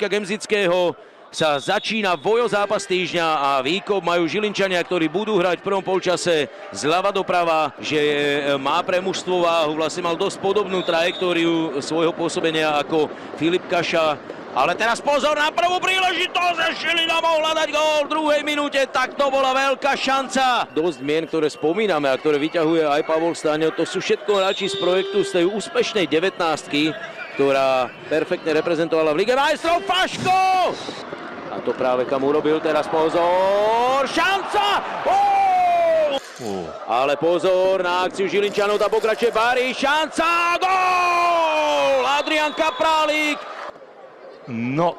Gemzického sa začína vojozápas týždňa a výkop majú Žilinčania, ktorí budú hrať v prvom polčase zľava doprava, že má pre mužstvo váhu, vlastne mal dosť podobnú trajektóriu svojho pôsobenia ako Filip Kaša. Ale teraz pozor na prvú príležitosť, Žilina mohla dať gól v druhej minúte, tak to bola veľká šanca. Dosť mien, ktoré spomíname a ktoré vyťahuje aj Pavol Staňo, to sú všetko hráči z projektu z tej úspešnej 19-ky, ktorá perfektne reprezentovala v Lige majstrov. Paško! A to práve kam urobil, teraz pozor, šanca! Ale pozor na akciu Žilinčanov, tá pokračuje Bári, šanca, gól! Adrián Kaprálik. No.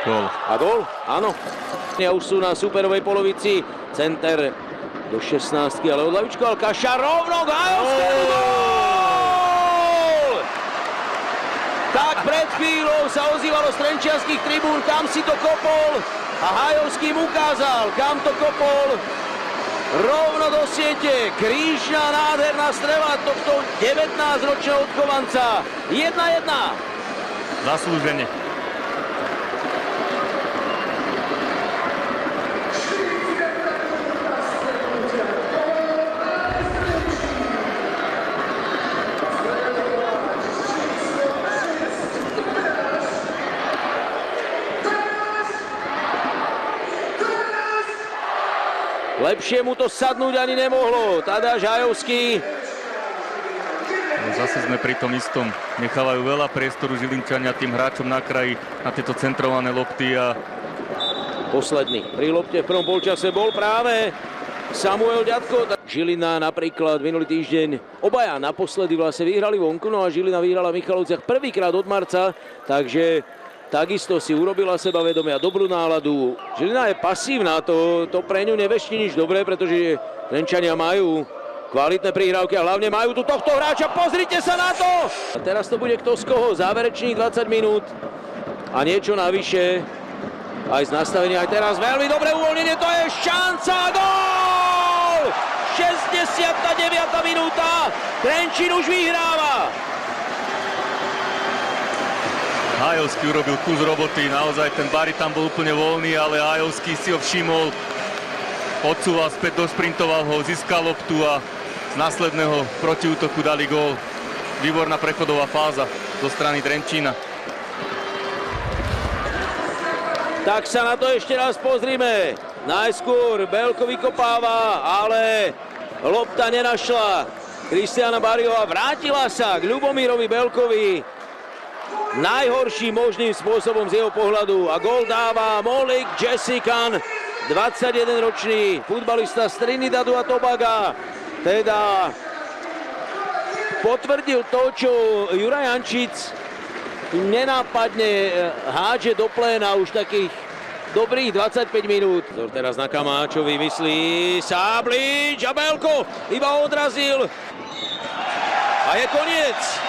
Gól. A gól? Áno. A už sú na superovej polovici, center do 16-ky, ale odlavičkoval Kaša rovno k Hajovskému, gól! Tak pred chvíľou sa ozývalo z trenčianskych tribún, kam si to kopol a Hajovský mu ukázal, kam to kopol. Rovno do siete, krížna nádherná strela tohto 19-ročného odchovanca. 1-1. Zaslúžene. Lepšie mu to sadnúť ani nemohlo. Tadáš Hajovský. Zase sme pri tom istom. Nechávajú veľa priestoru Žilinčania tým hráčom na kraji na tieto centrované lopty a... Posledný pri lopte v prvom polčase bol práve Samuel Ďatko. Žilina napríklad minulý týždeň obaja naposledy vlastne vyhrali vonku, no a Žilina vyhrala v Michalovciach prvýkrát od marca, takže takisto si urobila sebavedomie a dobrú náladu. Žilina je pasívna, to pre ňu nevešti nič dobré, pretože Trenčania majú kvalitné prihrávky a hlavne majú tu tohto hráča. Pozrite sa na to! A teraz to bude kto z koho, záverečných 20 minút a niečo navyše. Aj z nastavenia, aj teraz veľmi dobré uvoľnenie, to je šanca, gól! 69. minúta, Trenčín už vyhráva. Hajovský urobil kus roboty, naozaj ten Bari tam bol úplne voľný, ale Hajovský si ho všimol, odsúval späť, dosprintoval ho, získal loptu a z následného protiútoku dali gól. Výborná prechodová fáza zo strany Trenčína. Tak sa na to ešte raz pozrime. Najskôr Belko vykopáva, ale lopta nenašla Kristiana Bariová, vrátila sa k Ľubomírovi Belkovi najhorším možným spôsobom z jeho pohľadu a gól dáva Molik Jessican, 21-ročný futbalista z Trinidadu a Tobaga. Teda potvrdil to, čo Juraj Jančic nenápadne hádže do pléna už takých dobrých 25 minút. Teraz na Kamáčovi myslí Sáblič a Belko iba odrazil a je koniec.